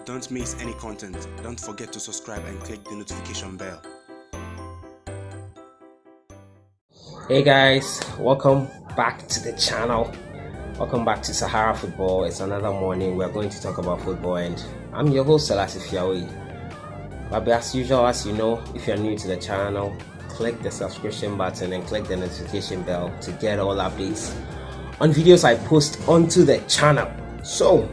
Don't miss any content. Don't forget to subscribe and click the notification bell. Hey guys, welcome back to the channel. Welcome back to Sahara Football. It's another morning. We're going to talk about football, and I'm your host Selassie Fiawe. But as usual, as you know, if you're new to the channel, click the subscription button and click the notification bell to get all updates on videos I post onto the channel. So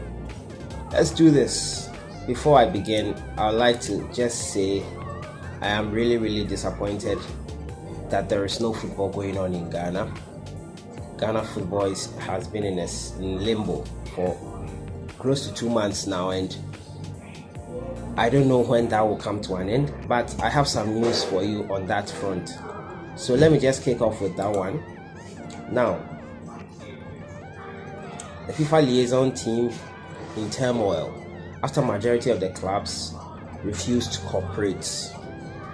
let's do this. Before I begin, I would like to just say I am really disappointed that there is no football going on in Ghana. Ghana football has been in limbo for close to 2 months now, and I don't know when that will come to an end, but I have some news for you on that front. So let me just kick off with that one. Now, the FIFA liaison team in turmoil after majority of the clubs refused to cooperate.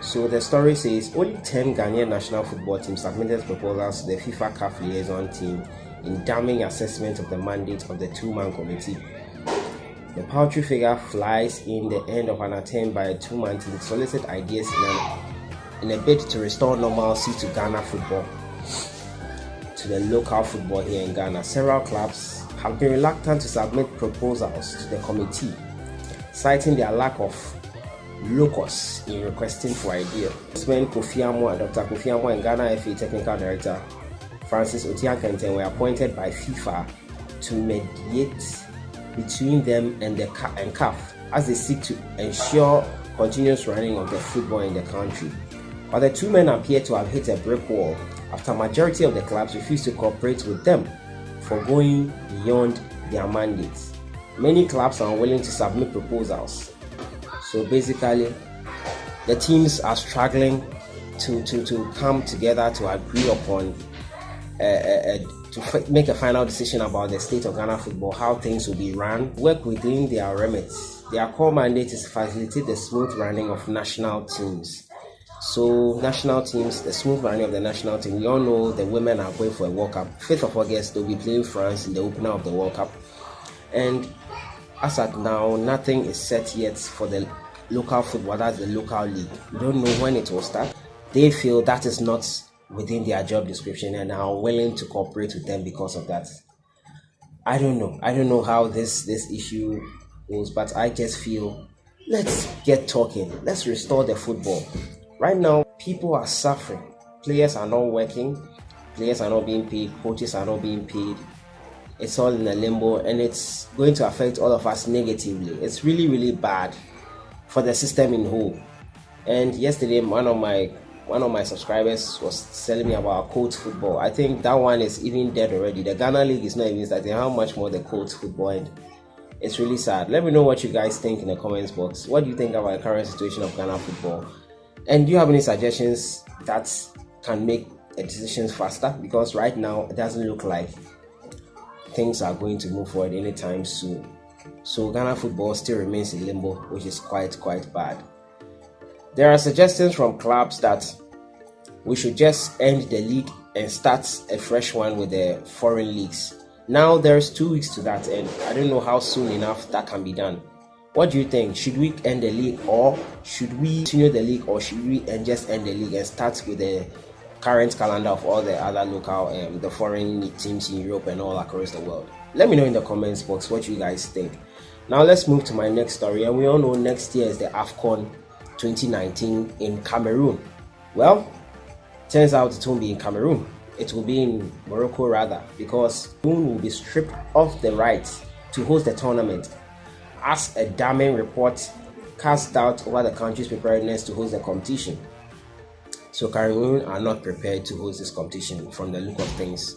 So the story says only 10 Ghanaian national football teams submitted proposals to the FIFA CAF liaison team in damning assessment of the mandate of the two-man committee. The paltry figure flies in the end of an attempt by a two-man team to solicit ideas in a bid to restore normalcy to Ghana football, to the local football here in Ghana. Several clubs have been reluctant to submit proposals to the committee, citing their lack of locus in requesting for ideas. When Dr. Kofi Amwa and Ghana FA Technical Director Francis Otiankenten were appointed by FIFA to mediate between them and CAF as they seek to ensure continuous running of the football in the country. But the two men appear to have hit a brick wall after majority of the clubs refused to cooperate with them for going beyond their mandates. Many clubs are unwilling to submit proposals. So basically, the teams are struggling to come together to agree upon to make a final decision about the state of Ghana football, how things will be run, work within their remits. Their core mandate is to facilitate the smooth running of national teams. So national teams, the smooth running of the national team. We all know the women are going for a World Cup. 5th of August, they'll be playing France in the opener of the World Cup. And as at now, nothing is set yet for the local football, that's the local league. We don't know when it will start. They feel that is not within their job description and are willing to cooperate with them because of that. I don't know how this issue goes, but I just feel let's get talking. Let's restore the football. Right now, people are suffering. Players are not working. Players are not being paid. Coaches are not being paid. It's all in a limbo, and it's going to affect all of us negatively. It's really bad for the system in whole. And yesterday, one of my subscribers was telling me about coach football. I think that one is even dead already. The Ghana League is not even starting. How much more the coach football? And it's really sad. Let me know what you guys think in the comments box. What do you think about the current situation of Ghana football? And do you have any suggestions that can make the decisions faster? Because right now, it doesn't look like things are going to move forward anytime soon. So Ghana football still remains in limbo, which is quite bad. There are suggestions from clubs that we should just end the league and start a fresh one with the foreign leagues. Now there's 2 weeks to that, and I don't know how soon enough that can be done. What do you think? Should we end the league, or should we continue the league, or should we just end the league and start with the current calendar of all the other local the foreign teams in Europe and all across the world? Let me know in the comments box what you guys think. Now let's move to my next story, and we all know next year is the Afcon 2019 in Cameroon. Well, turns out it won't be in Cameroon. It will be in Morocco rather, because Cameroon will be stripped of the right to host the tournament as a damning report cast doubt over the country's preparedness to host the competition. So Cameroon are not prepared to host this competition from the look of things.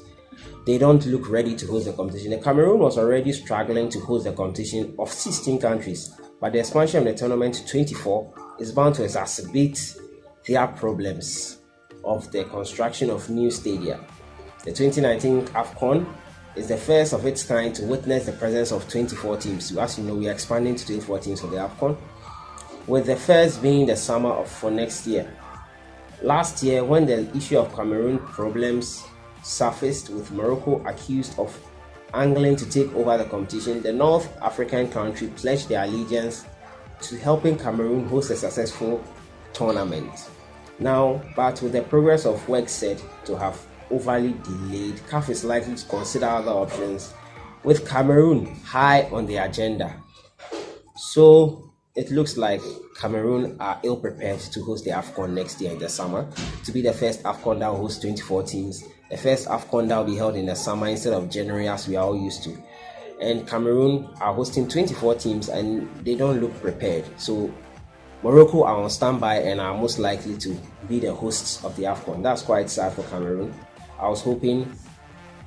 They don't look ready to host the competition. The Cameroon was already struggling to host the competition of 16 countries, but the expansion of the tournament to 24 is bound to exacerbate their problems of the construction of new stadia. The 2019 Afcon is the first of its kind to witness the presence of 24 teams. So as you know, we are expanding to 24 teams for the Afcon, with the first being the summer for next year. Last year, when the issue of Cameroon problems surfaced with Morocco accused of angling to take over the competition, the North African country pledged their allegiance to helping Cameroon host a successful tournament. Now, but with the progress of work said to have overly delayed, CAF is likely to consider other options, with Cameroon high on the agenda. So it looks like Cameroon are ill prepared to host the Afcon next year in the summer, to be the first Afcon that will host 24 teams, the first Afcon that will be held in the summer instead of January as we are all used to. And Cameroon are hosting 24 teams and they don't look prepared. So Morocco are on standby and are most likely to be the hosts of the Afcon. That's quite sad for Cameroon. I was hoping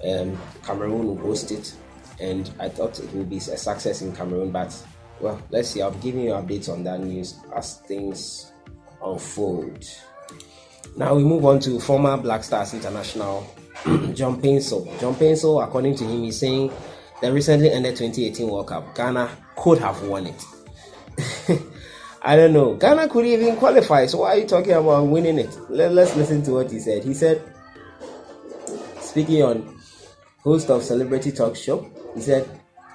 Cameroon would host it, and I thought it would be a success in Cameroon, but well, let's see. I'll be giving you updates on that news as things unfold. Now we move on to former Black Stars international John Paintsell. John Paintsell, according to him, is saying the recently ended 2018 World Cup, Ghana could have won it. I don't know. Ghana could even qualify, so why are you talking about winning it? Let's listen to what he said. He said, speaking on host of Celebrity Talk Show, he said,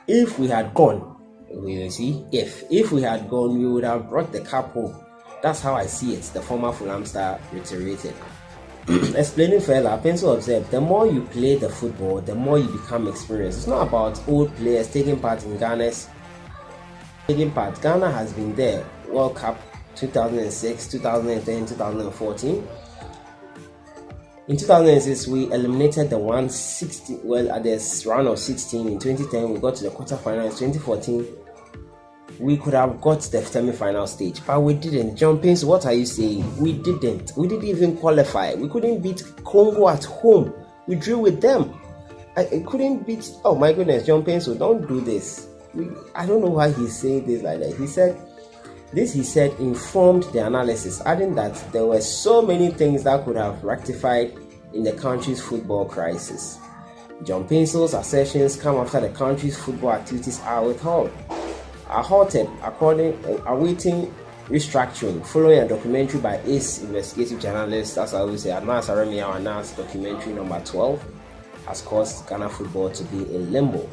if we had gone, we will see, if we had gone, we would have brought the cup home. That's how I see it, the former Fulham star reiterated. Explaining further, Paintsell observed, the more you play the football, the more you become experienced. It's not about old players taking part in Ghana's Ghana has been there. World Cup 2006, 2010, 2014. In 2006, we eliminated the 160. Well, at the round of 16 in 2010, we got to the quarterfinals. 2014, we could have got the semi-final stage, but we didn't. John Paintsell, what are you saying? We didn't. We didn't even qualify. We couldn't beat Congo at home. We drew with them. I couldn't beat. Oh my goodness, John Paintsell, don't do this. I don't know why he's saying this like that. He said informed the analysis, adding that there were so many things that could have rectified in the country's football crisis. John Paintsell's assertions come after the country's football activities are halted, awaiting restructuring, following a documentary by ACE investigative journalist, as I always say, Anas Aremia Anas, documentary number 12, has caused Ghana football to be in limbo.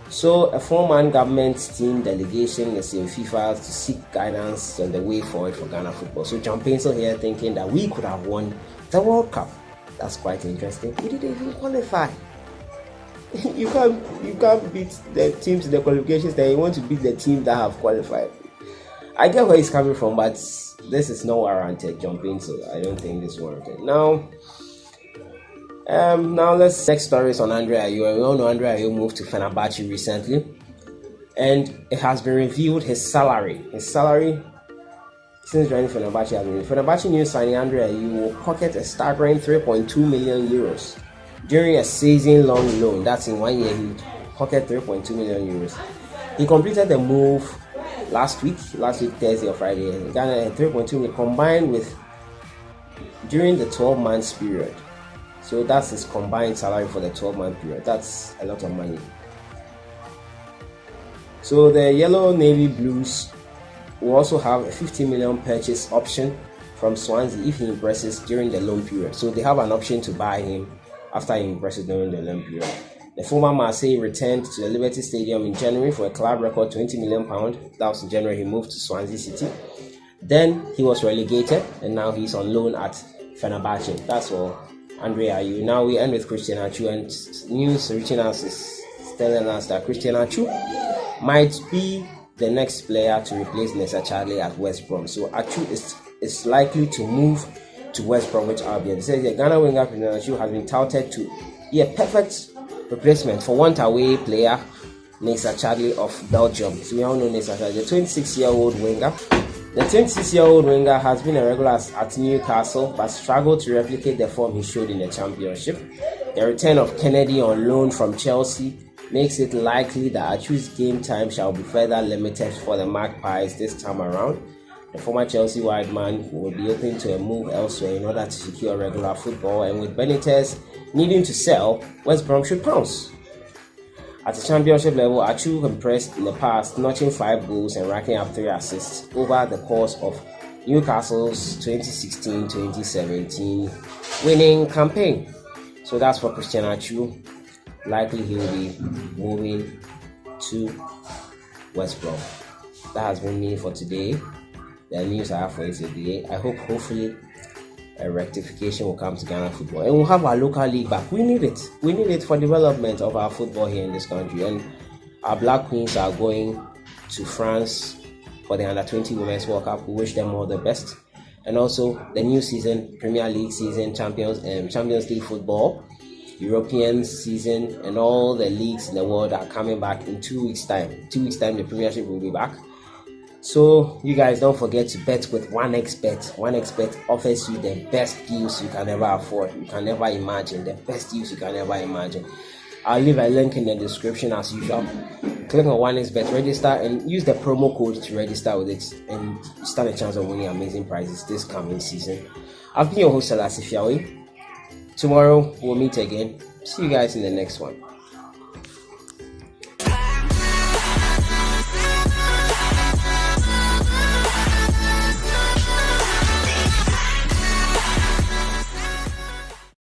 So, a four-man government team delegation is in FIFA to seek guidance on the way forward for Ghana football. So, John Paintsell here thinking that we could have won the World Cup. That's quite interesting. We didn't even qualify. You can't beat the teams in the qualifications, then you want to beat the teams that have qualified. I get where he's coming from, but this is not warranted, John Paintsell. I don't think this is warranted. Now next story is on Andre Ayew. We all know Andre Ayew moved to Fenerbahce recently, and it has been revealed his salary since joining Fenerbahce has been. Fenerbahce new signing Andre Ayew will pocket a staggering 3.2 million euros during a season-long loan. That's in 1 year. He pocket 3.2 million euros. He completed the move last week Thursday or Friday. Ghana 3.2 million combined with during the 12 months period. So that's his combined salary for the 12-month period. That's a lot of money. So the Yellow Navy Blues will also have a 50 million purchase option from Swansea if he impresses during the loan period. So they have an option to buy him after he impresses during the loan period. The former Marseille returned to the Liberty Stadium in January for a club record £20 million. That was in January. He moved to Swansea City. Then he was relegated and now he's on loan at Fenerbahce. That's all. Andre Ayew. Now we end with Christian Atsu, and news reaching us is telling us that Christian Atsu might be the next player to replace Nessa Charlie at West Brom. So Atsu is likely to move to West Bromwich Albion. It says the Ghana winger Christian Atsu has been touted to be a perfect replacement for one away player, Nessa Charlie of Belgium. So we all know Nessa Charlie, the 26-year-old winger. The 26-year-old winger has been a regular at Newcastle but struggled to replicate the form he showed in the Championship. The return of Kennedy on loan from Chelsea makes it likely that Atsu's game time shall be further limited for the Magpies this time around. The former Chelsea wide man will be open to a move elsewhere in order to secure regular football, and with Benitez needing to sell, West Brom should pounce. At the Championship level, Atsu impressed in the past, notching 5 goals and racking up 3 assists over the course of Newcastle's 2016-2017 winning campaign. So that's for Christian Atsu. Likely he will be moving to West Brom. that has been me for today. The news I have for you today. I hope, hopefully, a rectification will come to Ghana football, and we'll have our local league back. We need it. We need it for development of our football here in this country. And our Black Queens are going to France for the Under-20 Women's World Cup. We wish them all the best. And also the new season, Premier League season, Champions League football, European season, and all the leagues in the world are coming back in 2 weeks' time. 2 weeks' time, the Premiership will be back. So you guys don't forget to bet with 1xBet. 1xBet offers you the best deals you can ever afford, you can never imagine, the best deals you can ever imagine. I'll leave a link in the description as usual. Click on 1xBet, register, and use the promo code to register with it, and stand a chance of winning amazing prizes this coming season. I've been your host, Selassie Fiawe. Tomorrow we'll meet again. See you guys in the next one.